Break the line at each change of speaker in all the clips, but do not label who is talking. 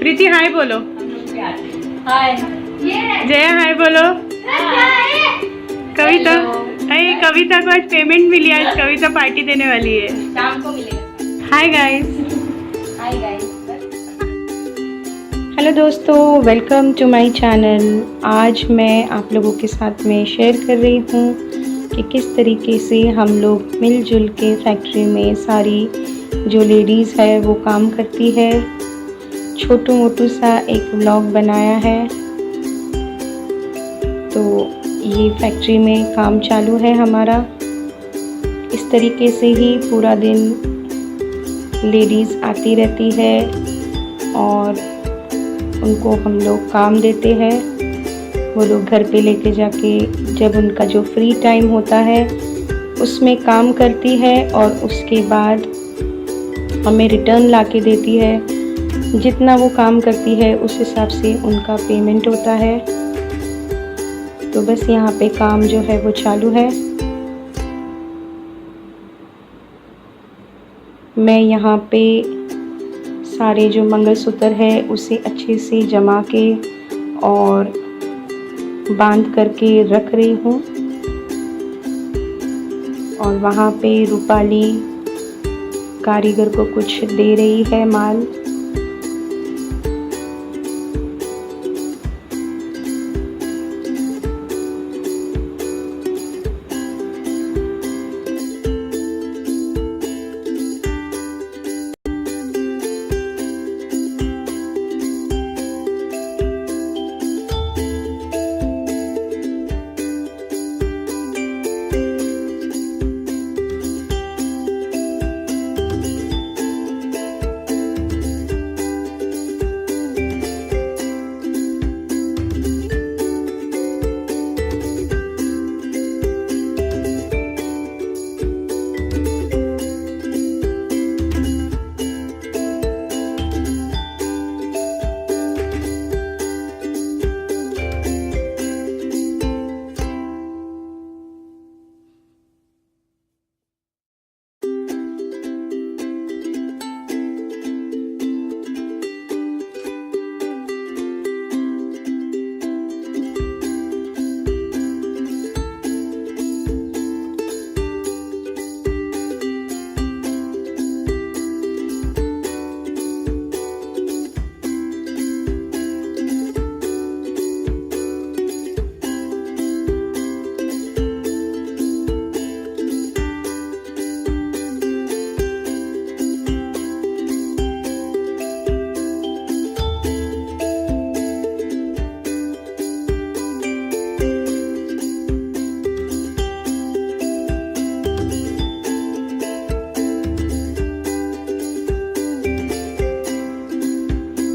प्रीति हाय बोलो।
हाय
जया हाय बोलो। कविता, अरे कविता को आज पेमेंट मिली, आज कविता पार्टी देने वाली है,
शाम को मिलेगा।
Hi guys.
Hi guys.
Hello दोस्तों, वेलकम टू माय चैनल। आज मैं आप लोगों के साथ में शेयर कर रही हूँ कि किस तरीके से हम लोग मिलजुल के फैक्ट्री में सारी जो लेडीज़ है वो काम करती है। छोटू मोटू सा एक व्लॉग बनाया है। तो ये फैक्ट्री में काम चालू है हमारा। इस तरीके से ही पूरा दिन लेडीज़ आती रहती है और उनको हम लोग काम देते हैं। वो लोग घर पे लेके जाके जब उनका जो फ्री टाइम होता है उसमें काम करती है और उसके बाद हमें रिटर्न ला के देती है। जितना वो काम करती है उस हिसाब से उनका पेमेंट होता है। तो बस यहाँ पे काम जो है वो चालू है। मैं यहाँ पे सारे जो मंगलसूत्र है उसे अच्छे से जमा के और बांध करके रख रही हूँ। और वहाँ पे रूपाली कारीगर को कुछ दे रही है माल।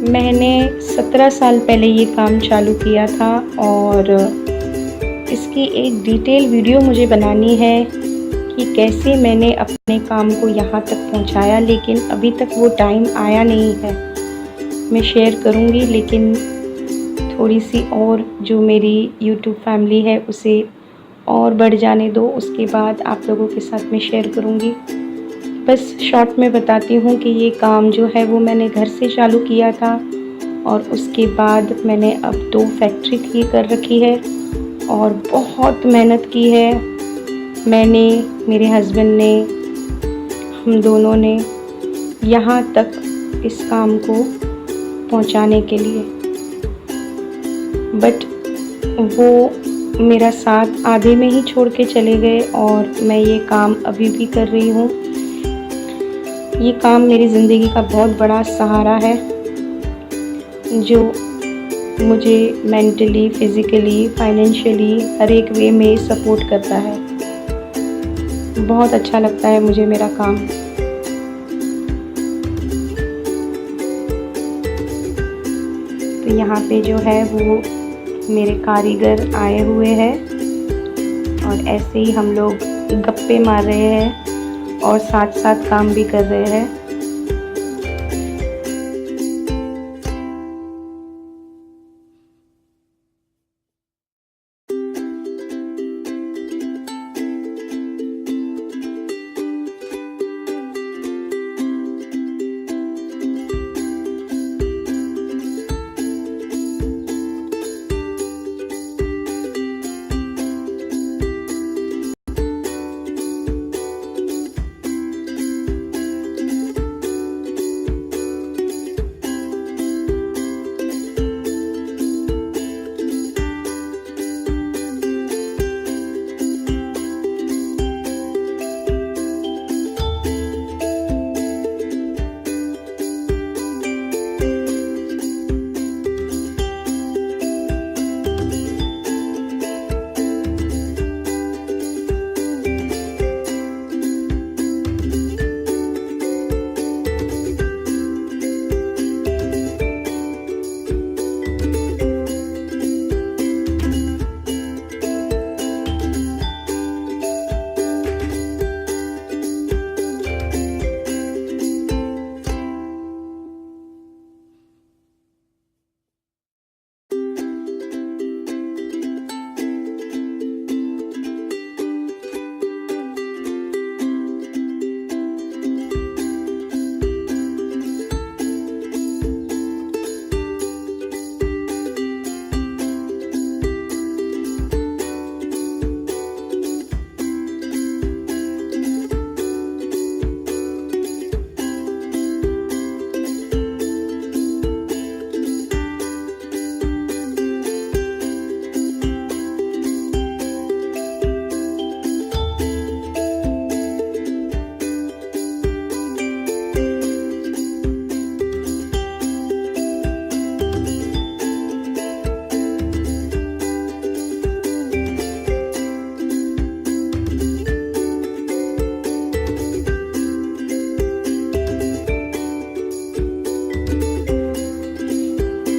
मैंने 17 साल पहले ये काम चालू किया था और इसकी एक डिटेल वीडियो मुझे बनानी है कि कैसे मैंने अपने काम को यहाँ तक पहुँचाया, लेकिन अभी तक वो टाइम आया नहीं है। मैं शेयर करूँगी, लेकिन थोड़ी सी और जो मेरी YouTube फैमिली है उसे और बढ़ जाने दो, उसके बाद आप लोगों के साथ में शेयर करूँगी। बस शॉर्ट में बताती हूँ कि ये काम जो है वो मैंने घर से चालू किया था और उसके बाद मैंने अब 2 फैक्ट्री की कर रखी है और बहुत मेहनत की है मैंने, मेरे हस्बैंड ने, हम दोनों ने यहाँ तक इस काम को पहुँचाने के लिए। बट वो मेरा साथ आधे में ही छोड़ के चले गए और मैं ये काम अभी भी कर रही हूँ। ये काम मेरी ज़िंदगी का बहुत बड़ा सहारा है जो मुझे मेंटली, फिज़िकली, फाइनेंशियली हर एक वे में सपोर्ट करता है। बहुत अच्छा लगता है मुझे मेरा काम। तो यहाँ पे जो है वो मेरे कारीगर आए हुए हैं और ऐसे ही हम लोग गप्पे मार रहे हैं और साथ साथ काम भी कर रहे हैं।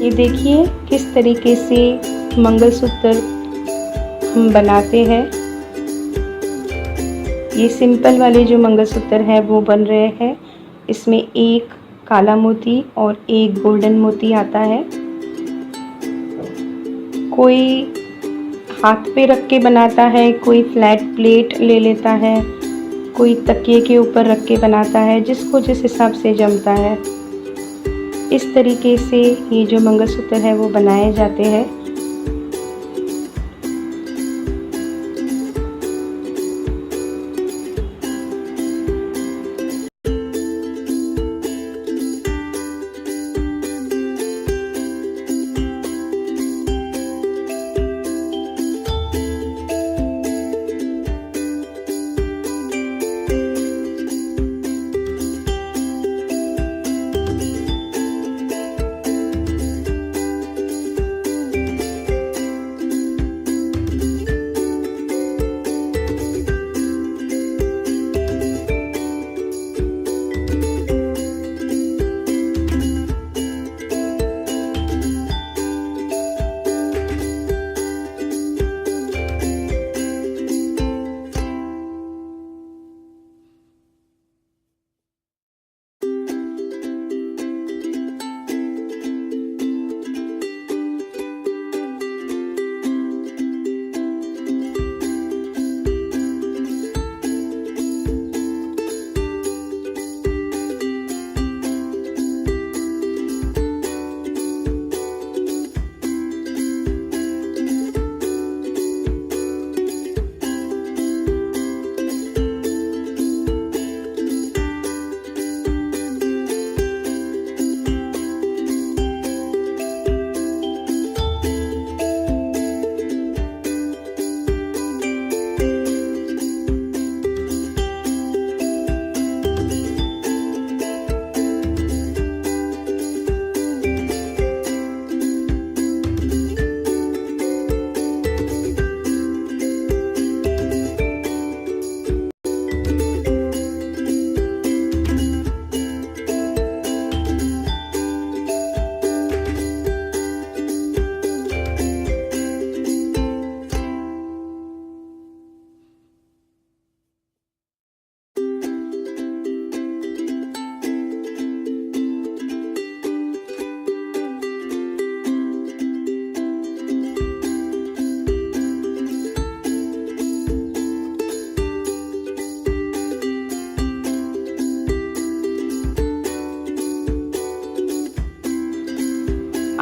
ये देखिए किस तरीके से मंगलसूत्र हम बनाते हैं। ये सिंपल वाले जो मंगलसूत्र है वो बन रहे हैं। इसमें एक काला मोती और एक गोल्डन मोती आता है। कोई हाथ पे रख के बनाता है, कोई फ्लैट प्लेट ले लेता है, कोई तकिए के ऊपर रख के बनाता है, जिसको जिस हिसाब से जमता है। इस तरीके से ये जो मंगलसूत्र है वो बनाए जाते हैं।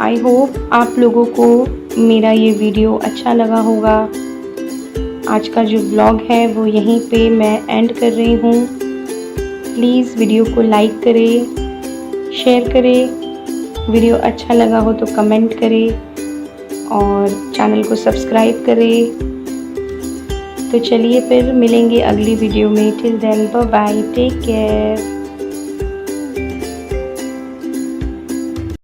आई होप आप लोगों को मेरा ये वीडियो अच्छा लगा होगा। आज का जो ब्लॉग है वो यहीं पे मैं एंड कर रही हूँ। प्लीज़ वीडियो को लाइक करें, शेयर करें। वीडियो अच्छा लगा हो तो कमेंट करें और चैनल को सब्सक्राइब करें। तो चलिए फिर मिलेंगे अगली वीडियो में। Till then bye bye, take care.